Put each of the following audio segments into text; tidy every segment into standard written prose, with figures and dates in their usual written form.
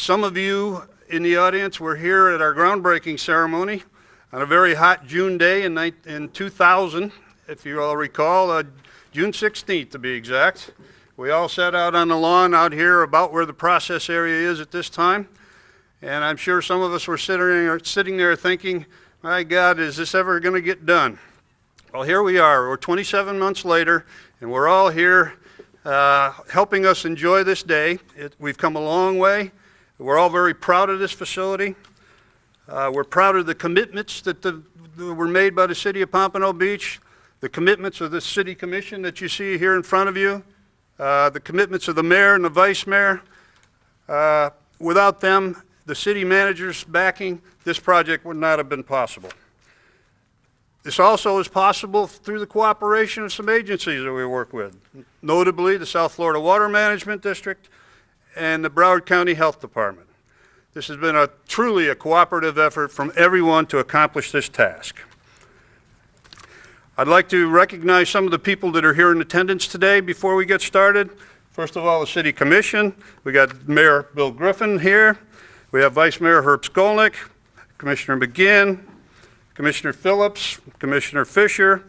Some of you in the audience were here at our groundbreaking ceremony on a very hot June day in 2000, if you all recall, June 16th to be exact. We all sat out on the lawn out here about where the process area is at this time. And I'm sure some of us were sitting there thinking, my God, is this ever going to get done? Well, here we are. We're 27 months later, and we're all here helping us enjoy this day. We've come a long way. We're all very proud of this facility. We're proud of the commitments that were made by the city of Pompano Beach, the commitments of the city commission that you see here in front of you, the commitments of the mayor and the vice mayor. Without them, the city manager's backing, this project would not have been possible. This also is possible through the cooperation of some agencies that we work with, notably the South Florida Water Management District and the Broward County Health Department. This has been truly a cooperative effort from everyone to accomplish this task. I'd like to recognize some of the people that are here in attendance today before we get started. First of all, the City Commission. We got Mayor Bill Griffin here. We have Vice Mayor Herb Skolnick, Commissioner McGinn, Commissioner Phillips, Commissioner Fisher,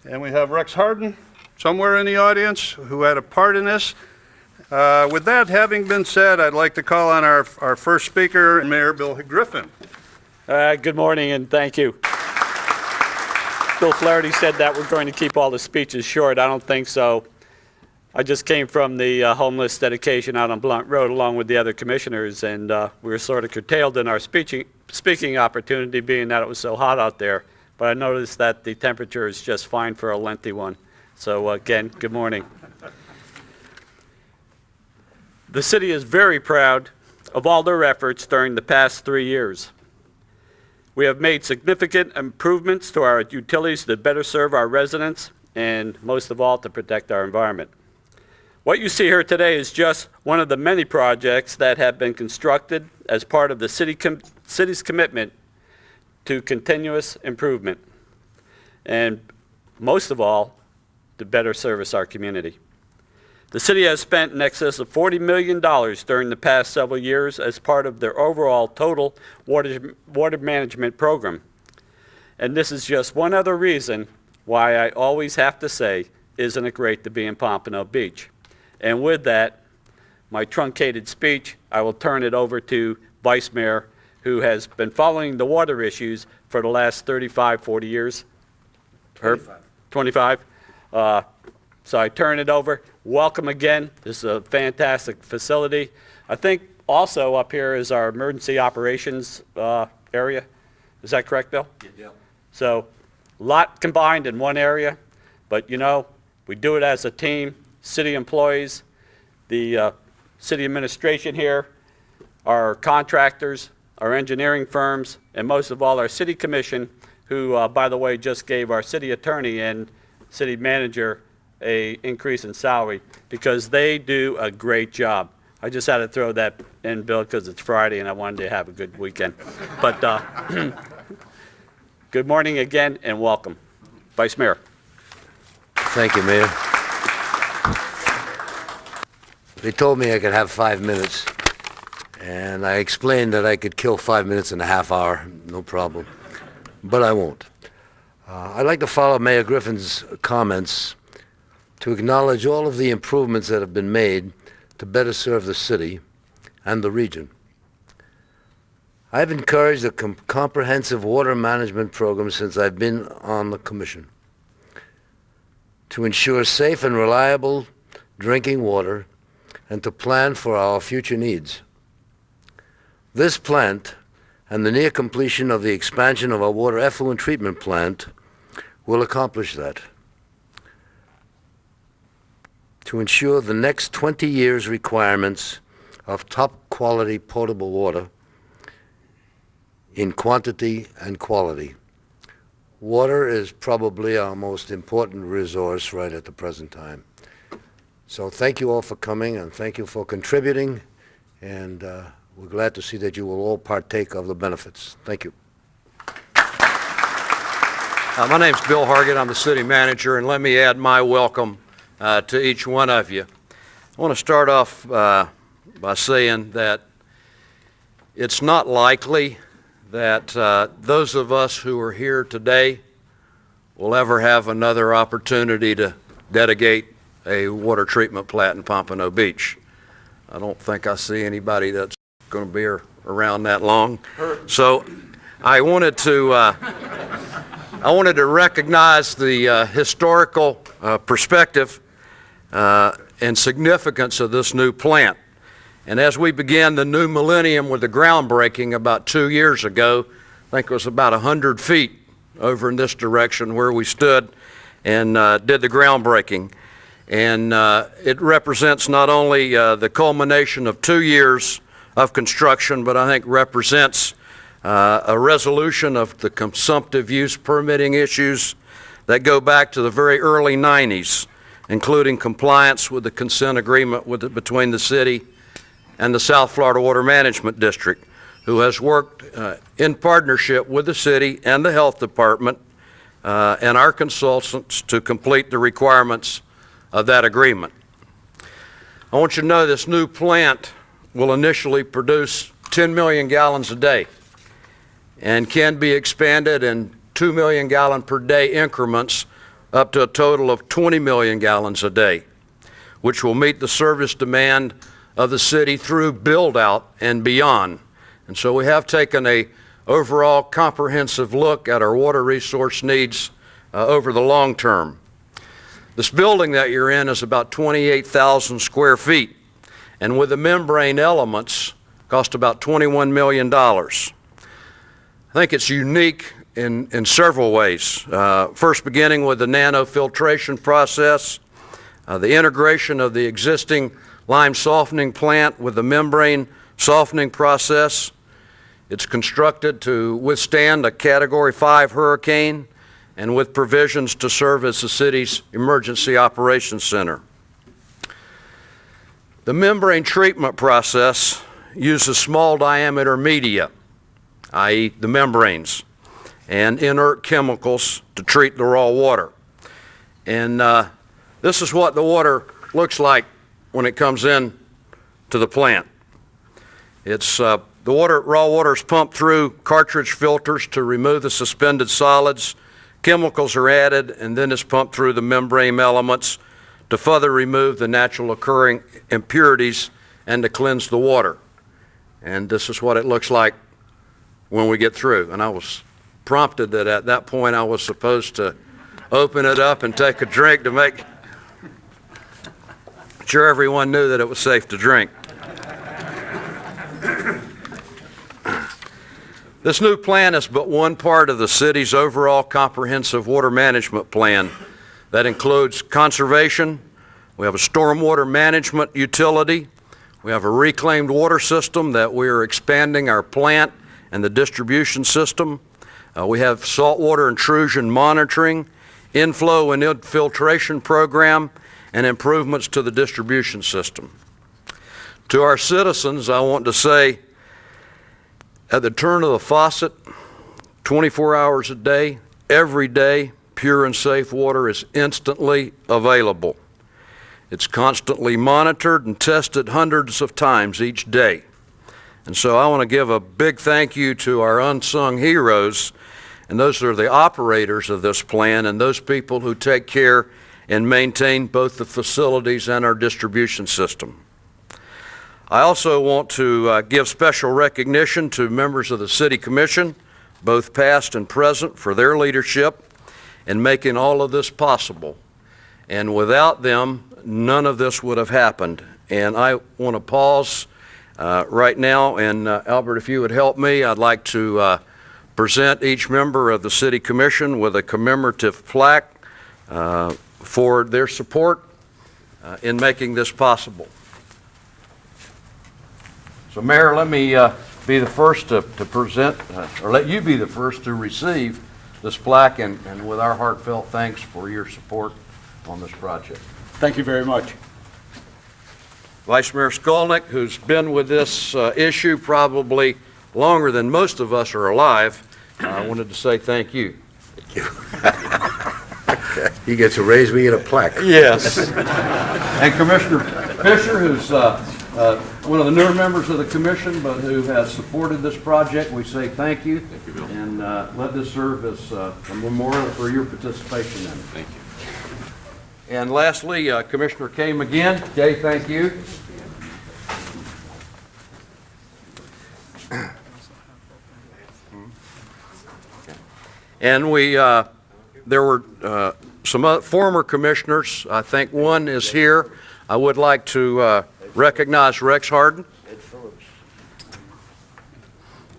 and we have Rex Harden somewhere in the audience who had a part in this. With that having been said, I'd like to call on our first speaker, Mayor Bill Griffin. Good morning and thank you. Bill Flaherty said that we're going to keep all the speeches short. I don't think so. I just came from the homeless dedication out on Blunt Road along with the other commissioners, and we were sort of curtailed in our speaking opportunity being that it was so hot out there. But I noticed that the temperature is just fine for a lengthy one. So again, good morning. The city is very proud of all their efforts during the past 3 years. We have made significant improvements to our utilities to better serve our residents and most of all to protect our environment. What you see here today is just one of the many projects that have been constructed as part of the city's commitment to continuous improvement, and most of all, to better service our community. The city has spent in excess of $40 million during the past several years as part of their overall total water management program. And this is just one other reason why I always have to say, isn't it great to be in Pompano Beach? And with that, my truncated speech, I will turn it over to Vice Mayor, who has been following the water issues for the last 35, 40 years. 25. 25. So I turn it over. Welcome again. This is a fantastic facility. I think also up here is our emergency operations area. Is that correct, Bill? Yeah. So a lot combined in one area, but you know, we do it as a team. City employees, the city administration here, our contractors, our engineering firms, and most of all our city commission, who, by the way, just gave our city attorney and city manager an increase in salary because they do a great job. I just had to throw that in, Bill, because it's Friday and I wanted to have a good weekend. But good morning again and welcome. Vice Mayor. Thank you, Mayor. They told me I could have 5 minutes, and I explained that I could kill 5 minutes in a half hour, no problem, but I won't. I'd like to follow Mayor Griffin's comments to acknowledge all of the improvements that have been made to better serve the city and the region. I've encouraged a comprehensive water management program since I've been on the commission to ensure safe and reliable drinking water and to plan for our future needs. This plant and the near completion of the expansion of our water effluent treatment plant will accomplish that. To ensure the next 20 years' requirements of top quality potable water in quantity and quality. Water is probably our most important resource right at the present time. So thank you all for coming and thank you for contributing, and we're glad to see that you will all partake of the benefits. Thank you. My name's Bill Hargett. I'm the city manager, and let me add my welcome to each one of you. I want to start off by saying that it's not likely that those of us who are here today will ever have another opportunity to dedicate a water treatment plant in Pompano Beach. I don't think I see anybody that's going to be around that long. So I wanted to recognize the historical perspective and significance of this new plant. And as we began the new millennium with the groundbreaking about 2 years ago, I think it was about 100 feet over in this direction where we stood and did the groundbreaking. And it represents not only the culmination of 2 years of construction, but I think represents a resolution of the consumptive use permitting issues that go back to the very early 90s, including compliance with the consent agreement between the city and the South Florida Water Management District, who has worked in partnership with the city and the health department and our consultants to complete the requirements of that agreement. I want you to know this new plant will initially produce 10 million gallons a day and can be expanded in 2 million gallon per day increments up to a total of 20 million gallons a day, which will meet the service demand of the city through build-out and beyond. And so we have taken a overall comprehensive look at our water resource needs over the long term. This building that you're in is about 28,000 square feet, and with the membrane elements, cost about $21 million. I think it's unique in several ways. First, beginning with the nano-filtration process, the integration of the existing lime softening plant with the membrane softening process. It's constructed to withstand a Category 5 hurricane and with provisions to serve as the city's emergency operations center. The membrane treatment process uses small diameter media, i.e. the membranes, and inert chemicals to treat the raw water. And this is what the water looks like when it comes in to the plant. It's the raw water is pumped through cartridge filters to remove the suspended solids. Chemicals are added, and then it's pumped through the membrane elements to further remove the natural occurring impurities and to cleanse the water. And this is what it looks like when we get through. And I was prompted that at that point I was supposed to open it up and take a drink to make sure everyone knew that it was safe to drink. This new plan is but one part of the city's overall comprehensive water management plan that includes conservation. We have a stormwater management utility. We have a reclaimed water system that we are expanding our plant and the distribution system. We have saltwater intrusion monitoring, inflow and infiltration program, and improvements to the distribution system. To our citizens, I want to say, at the turn of the faucet, 24 hours a day, every day, pure and safe water is instantly available. It's constantly monitored and tested hundreds of times each day. And so I want to give a big thank you to our unsung heroes, and those are the operators of this plan and those people who take care and maintain both the facilities and our distribution system. I also want to give special recognition to members of the City Commission, both past and present, for their leadership in making all of this possible. And without them, none of this would have happened. And I want to pause right now, and Albert, if you would help me, I'd like to present each member of the City Commission with a commemorative plaque for their support in making this possible. So, Mayor, let me be the first to present, or let you be the first to receive this plaque, and with our heartfelt thanks for your support on this project. Thank you very much. Vice Mayor Skolnick, who's been with this issue probably longer than most of us are alive, I wanted to say thank you. Thank you. He gets a raise, we get a plaque. Yes. And Commissioner Fisher, who's one of the newer members of the commission, but who has supported this project. We say thank you. Thank you, Bill. And let this serve as a memorial for your participation in it. Thank you. And lastly, Commissioner Kay McGinn. Kay, thank you. And there were some other former commissioners. I think one is here. I would like to recognize Rex Harden.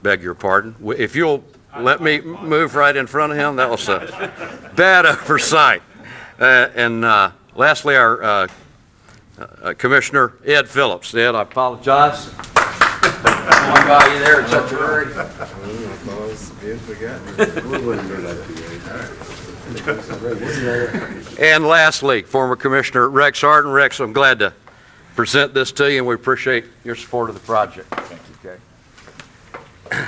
Beg your pardon. If you'll let me move right in front of him, that was a bad oversight. And lastly, our Commissioner Ed Phillips. Ed, I apologize. Going by you there in such a hurry. And lastly, former Commissioner Rex Harden. Rex, I'm glad to present this to you, and we appreciate your support of the project. Thank you, Kay.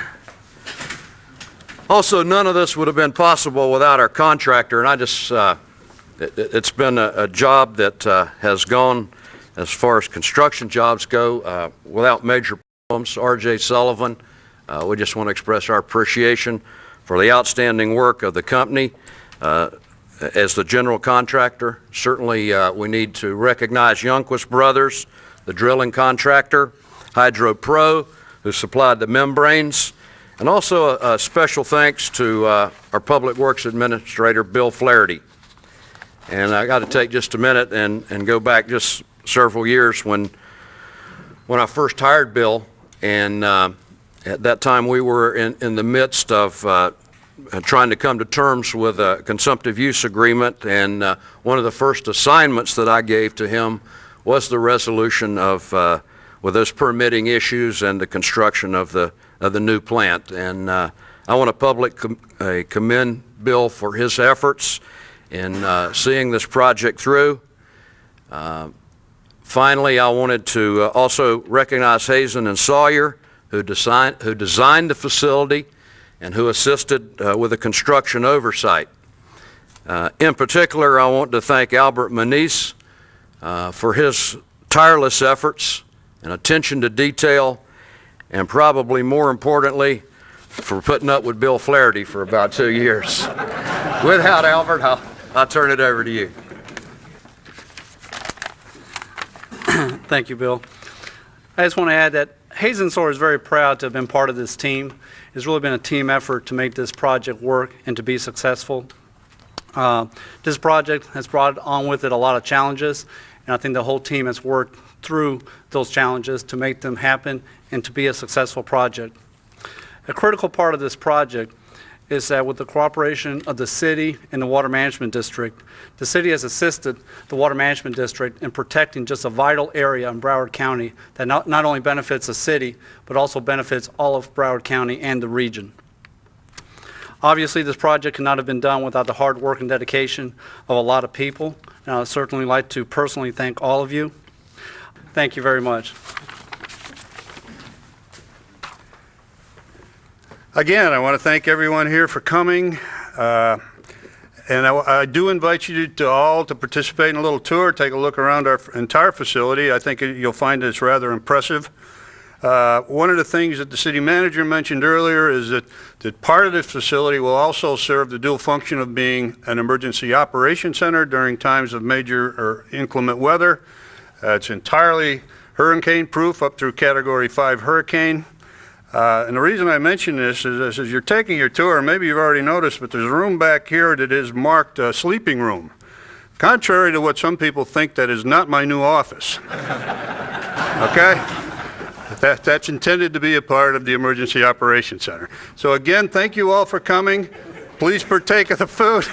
Also, none of this would have been possible without our contractor, and I just, it's been a job that has gone, as far as construction jobs go, without major problems. R.J. Sullivan, we just want to express our appreciation for the outstanding work of the company as the general contractor. Certainly, we need to recognize Youngquist Brothers, the drilling contractor, Hydro Pro, who supplied the membranes, and also a special thanks to our Public Works Administrator, Bill Flaherty. And I got to take just a minute and go back just several years when I first hired Bill, and at that time we were in the midst of trying to come to terms with a consumptive use agreement, and one of the first assignments that I gave to him was the resolution of with those permitting issues and the construction of the new plant. And I want to publicly commend Bill for his efforts in seeing this project through. Finally, I wanted to also recognize Hazen and Sawyer, who designed the facility and who assisted with the construction oversight. In particular, I want to thank Albert Manise for his tireless efforts and attention to detail, and probably more importantly, for putting up with Bill Flaherty for about 2 years. Without Albert, I'll turn it over to you. Thank you, Bill. I just want to add that Hazen Sawyer is very proud to have been part of this team. It's really been a team effort to make this project work and to be successful. This project has brought on with it a lot of challenges, and I think the whole team has worked through those challenges to make them happen and to be a successful project. A critical part of this project is that with the cooperation of the city and the Water Management District, the city has assisted the Water Management District in protecting just a vital area in Broward County that not only benefits the city, but also benefits all of Broward County and the region. Obviously, this project could not have been done without the hard work and dedication of a lot of people, and I'd certainly like to personally thank all of you. Thank you very much. Again, I want to thank everyone here for coming. And I do invite you to all to participate in a little tour, take a look around our entire facility. I think you'll find it's rather impressive. One of the things that the city manager mentioned earlier is that part of this facility will also serve the dual function of being an emergency operations center during times of major or inclement weather. It's entirely hurricane-proof up through Category 5 hurricane. And the reason I mention this is as you're taking your tour, maybe you've already noticed, but there's a room back here that is marked sleeping room. Contrary to what some people think, that is not my new office. Okay? That's intended to be a part of the Emergency Operations Center. So again, thank you all for coming. Please partake of the food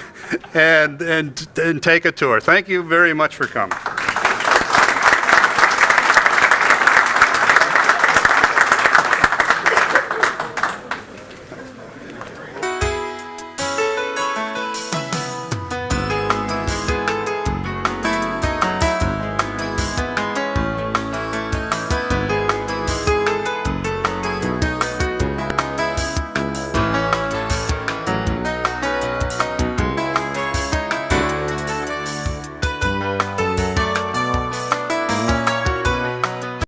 and take a tour. Thank you very much for coming.